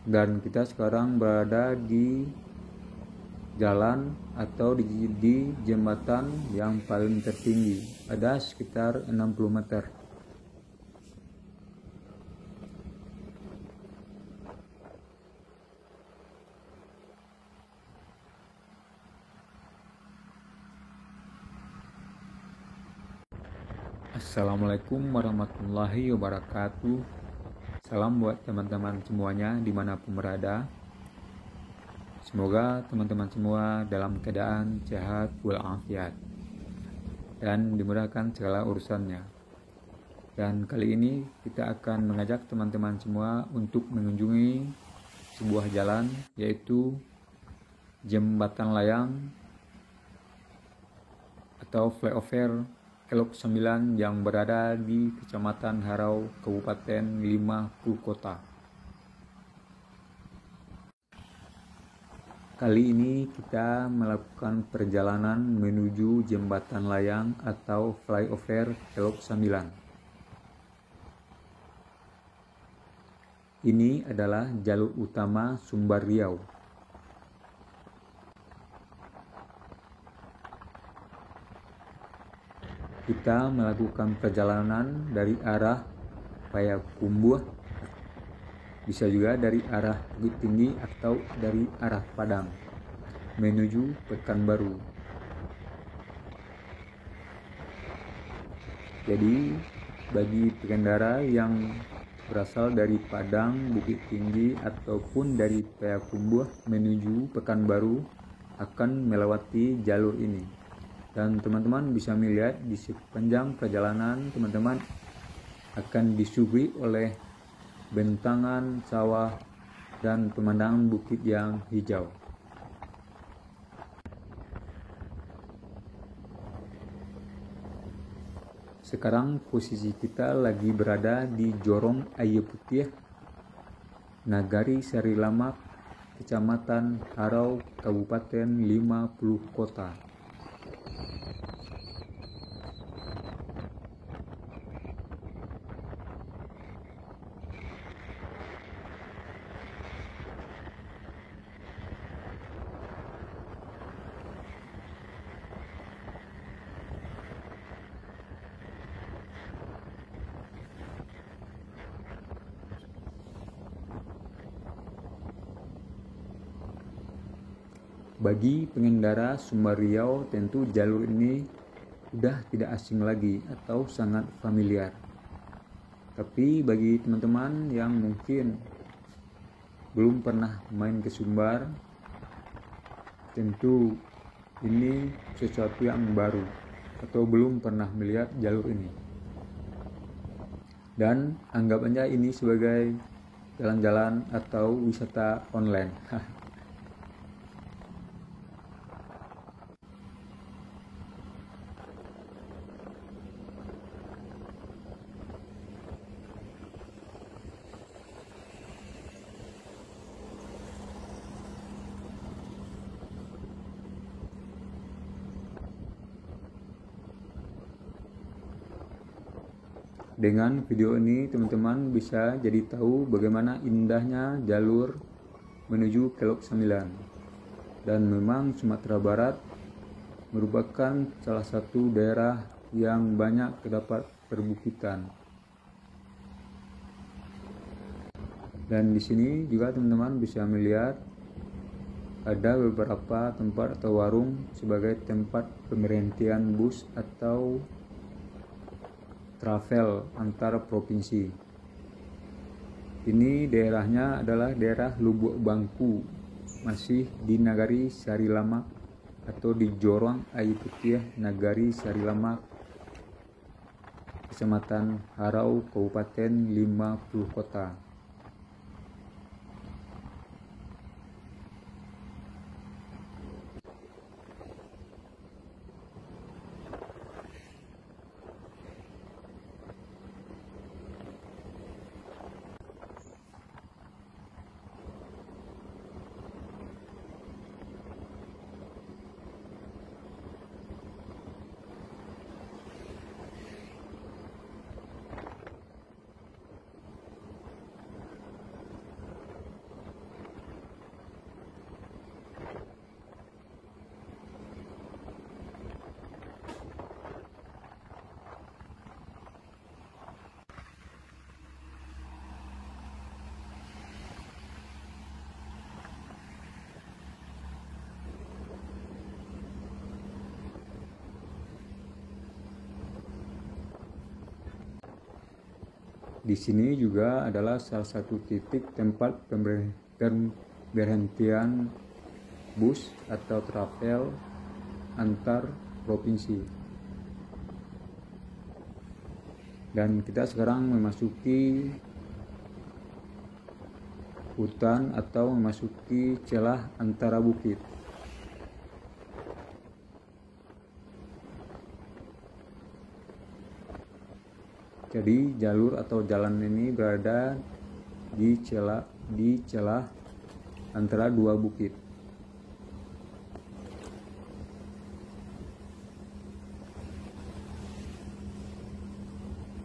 Dan kita sekarang berada di jalan atau di jembatan yang paling tertinggi, ada sekitar 60 meter. Assalamualaikum warahmatullahi wabarakatuh. Salam buat teman-teman semuanya dimanapun berada. Semoga teman-teman semua dalam keadaan sehat walafiat dan dimudahkan segala urusannya. Dan kali ini kita akan mengajak teman-teman semua untuk mengunjungi sebuah jalan, yaitu Jembatan Layang atau flyover Kelok 9 yang berada di Kecamatan Harau, Kabupaten Lima Puluh Kota. Kali ini kita melakukan perjalanan menuju Jembatan Layang atau flyover Kelok 9. Ini adalah jalur utama Sumbar Riau. Kita melakukan perjalanan dari arah Payakumbuh, bisa juga dari arah Bukit Tinggi atau dari arah Padang menuju Pekanbaru. Jadi bagi pengendara yang berasal dari Padang, Bukit Tinggi ataupun dari Payakumbuh menuju Pekanbaru akan melewati jalur ini. Dan teman-teman bisa melihat di sepanjang perjalanan teman-teman akan disuguhi oleh bentangan sawah dan pemandangan bukit yang hijau. Sekarang posisi kita lagi berada di Jorong Aye Putih, Nagari Sari Lamak, Kecamatan Harau, Kabupaten Lima Puluh Kota. Bagi pengendara Sumbar Riau, tentu jalur ini sudah tidak asing lagi atau sangat familiar. Tapi bagi teman-teman yang mungkin belum pernah main ke Sumbar, tentu ini sesuatu yang baru atau belum pernah melihat jalur ini. Dan anggap aja ini sebagai jalan-jalan atau wisata online. Dengan video ini teman-teman bisa jadi tahu bagaimana indahnya jalur menuju Kelok 9. Dan memang Sumatera Barat merupakan salah satu daerah yang banyak terdapat perbukitan. Dan di sini juga teman-teman bisa melihat ada beberapa tempat atau warung sebagai tempat pemberhentian bus atau travel antar provinsi. Ini daerahnya adalah daerah Lubuk Bangku, masih di Nagari Sari Lamak atau di Jorong Aye Putih, Nagari Sari Lamak, Kecamatan Harau, Kabupaten Lima Puluh Kota. Di sini juga adalah salah satu titik tempat pemberhentian bus atau travel antar provinsi. Dan kita sekarang memasuki hutan atau memasuki celah antara bukit. Jadi jalur atau jalan ini berada di celah antara dua bukit.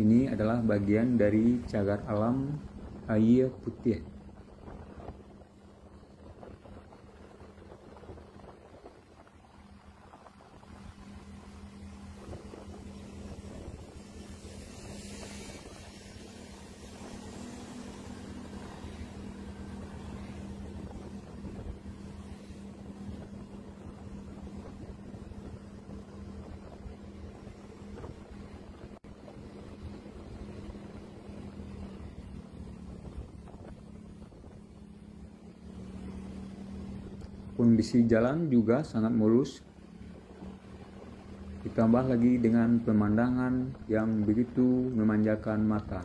Ini adalah bagian dari cagar alam Air Putih. Kondisi jalan juga sangat mulus, ditambah lagi dengan pemandangan yang begitu memanjakan mata.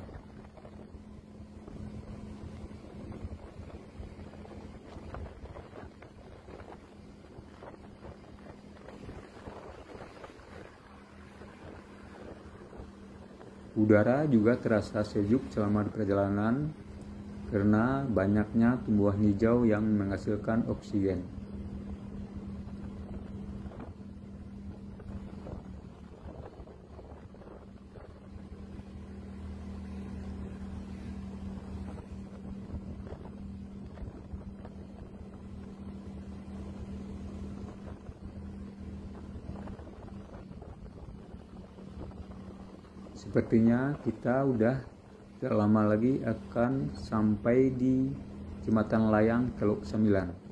Udara juga terasa sejuk selama perjalanan karena banyaknya tumbuhan hijau yang menghasilkan oksigen. Sepertinya kita udah tidak lama lagi akan sampai di Jembatan Layang Teluk Sembilan.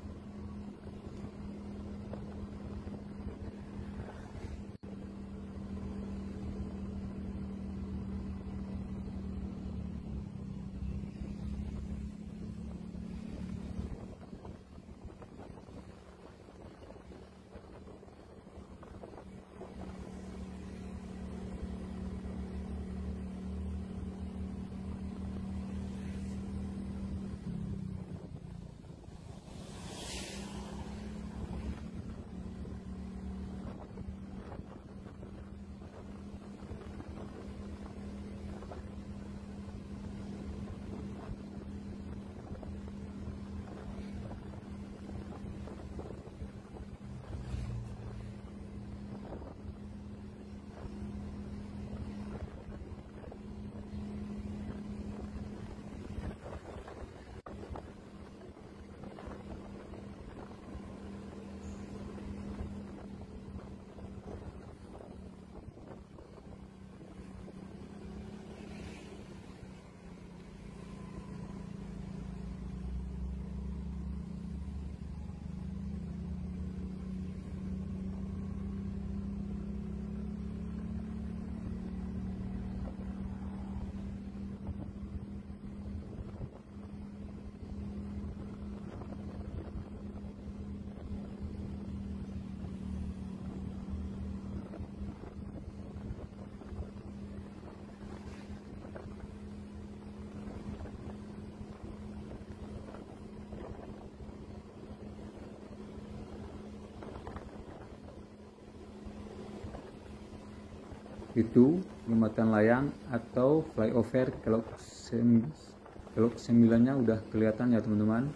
Itu Jembatan Layang atau flyover Teluk Sembilannya udah kelihatan ya teman-teman.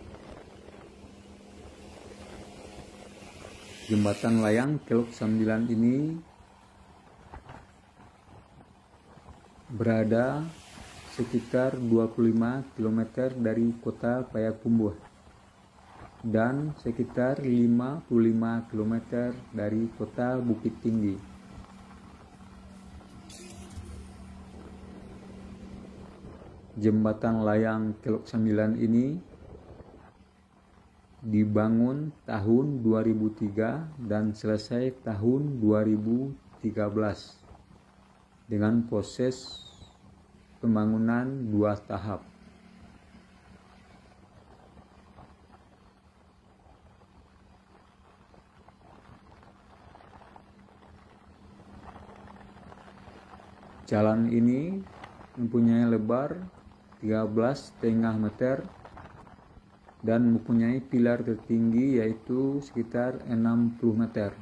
Jembatan Layang Teluk Sembilan ini berada sekitar 25 km dari kota Payakumbuh dan sekitar 55 km dari kota Bukit Tinggi. Jembatan Layang Teluk Sembilan ini dibangun tahun 2003 dan selesai tahun 2013 dengan proses pembangunan 2 tahap. Jalan ini mempunyai lebar 13,5 meter dan mempunyai pilar tertinggi yaitu sekitar 60 meter.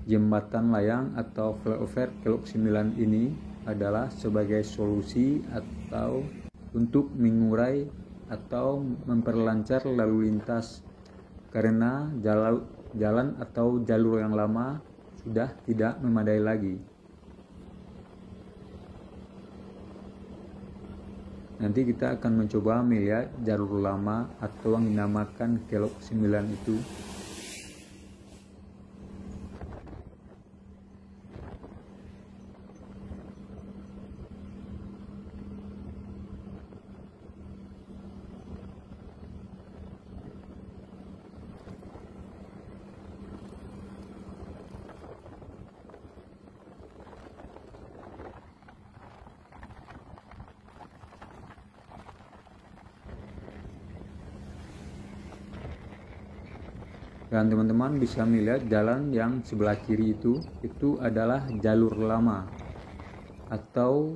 Jembatan layang atau flyover Kelok 9 ini adalah sebagai solusi atau untuk mengurai atau memperlancar lalu lintas karena jalan atau jalur yang lama sudah tidak memadai lagi. Nanti kita akan mencoba melihat jalur lama atau yang dinamakan Kelok 9 itu. Dan teman-teman bisa melihat jalan yang sebelah kiri itu adalah jalur lama atau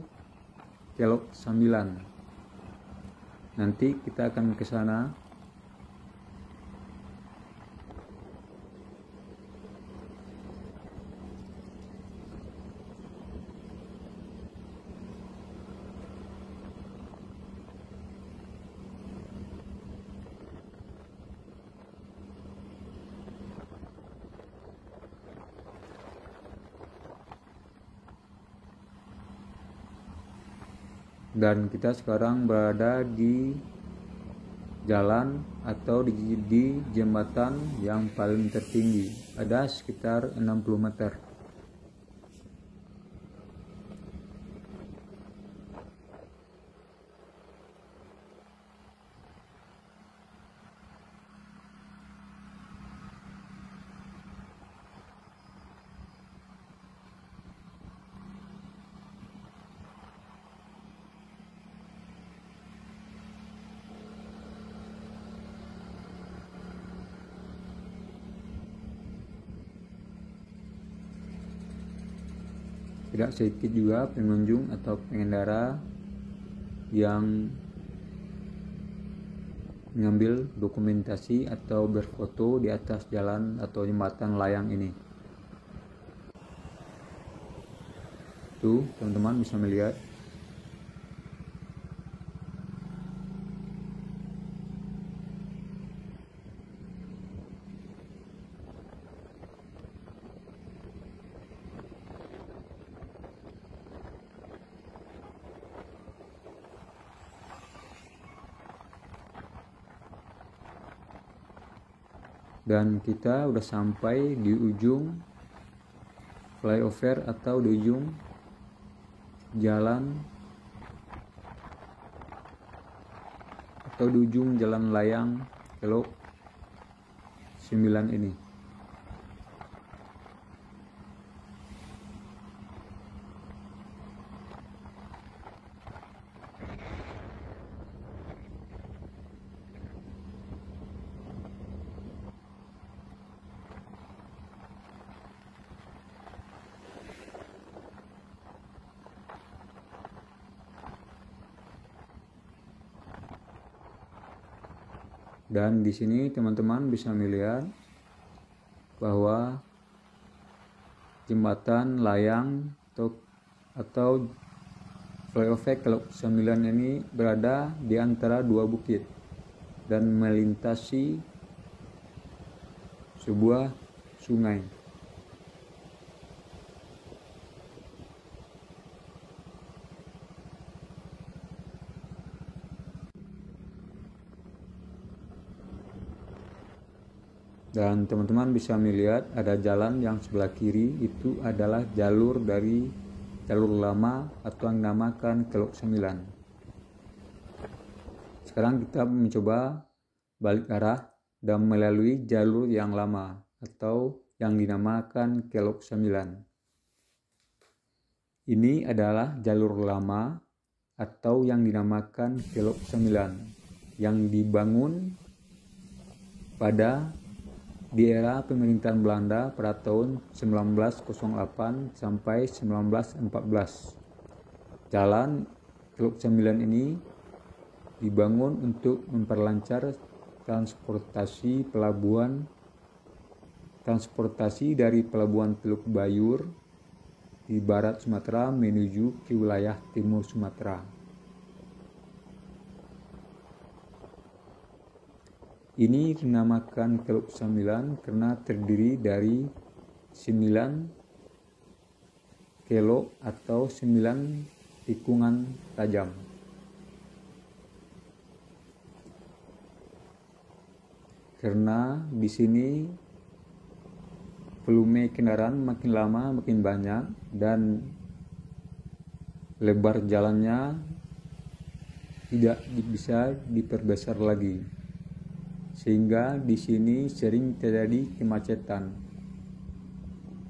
Kelok 9. Nanti kita akan ke sana. Dan kita sekarang berada di jalan atau di jembatan yang paling tertinggi, ada sekitar 60 meter. Tidak sedikit juga pengunjung atau pengendara yang mengambil dokumentasi atau berfoto di atas jalan atau jembatan layang ini. Tuh, teman-teman bisa melihat. Dan kita udah sampai di ujung flyover atau di ujung jalan atau di ujung jalan layang Kelok 9 ini. Dan di sini teman-teman bisa melihat bahwa jembatan layang atau flyover Kelok 9 ini berada di antara dua bukit dan melintasi sebuah sungai. Dan teman-teman bisa melihat ada jalan yang sebelah kiri itu adalah jalur dari jalur lama atau yang dinamakan Kelok 9. Sekarang kita mencoba balik arah dan melalui jalur yang lama atau yang dinamakan Kelok 9. Ini adalah jalur lama atau yang dinamakan Kelok 9 yang dibangun pada di era pemerintahan Belanda pada tahun 1908 sampai 1914. Jalan Kelok 9 ini dibangun untuk memperlancar transportasi dari pelabuhan Teluk Bayur di barat Sumatera menuju ke wilayah timur Sumatera. Ini dinamakan Kelok 9 karena terdiri dari 9 kelok atau 9 tikungan tajam. Karena di sini volume kendaraan makin lama makin banyak dan lebar jalannya tidak bisa diperbesar lagi, sehingga di sini sering terjadi kemacetan,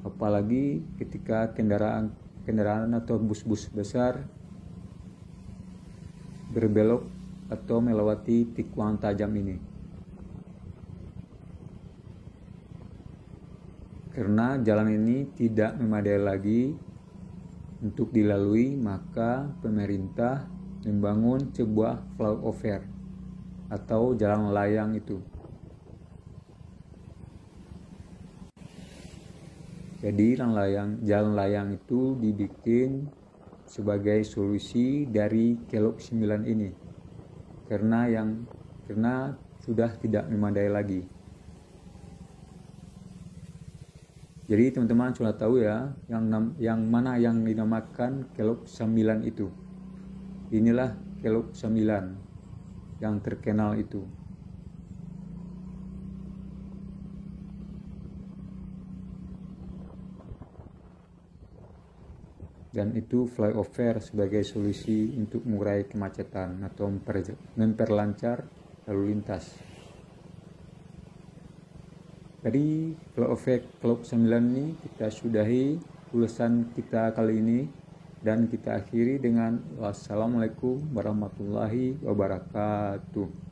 apalagi ketika kendaraan atau bus-bus besar berbelok atau melewati tikungan tajam ini. Karena jalan ini tidak memadai lagi untuk dilalui, maka pemerintah membangun sebuah flyover atau jalan layang itu. Jadi jalan layang itu dibikin sebagai solusi dari Kelok 9 ini karena sudah tidak memadai lagi. Jadi teman-teman sudah tahu ya yang mana yang dinamakan Kelok 9 itu. Inilah Kelok 9 yang terkenal itu. Dan itu flyover sebagai solusi untuk mengurai kemacetan atau memperlancar lalu lintas. Jadi flyover Kelok 9 ini kita sudahi ulasan kita kali ini dan kita akhiri dengan wassalamualaikum warahmatullahi wabarakatuh.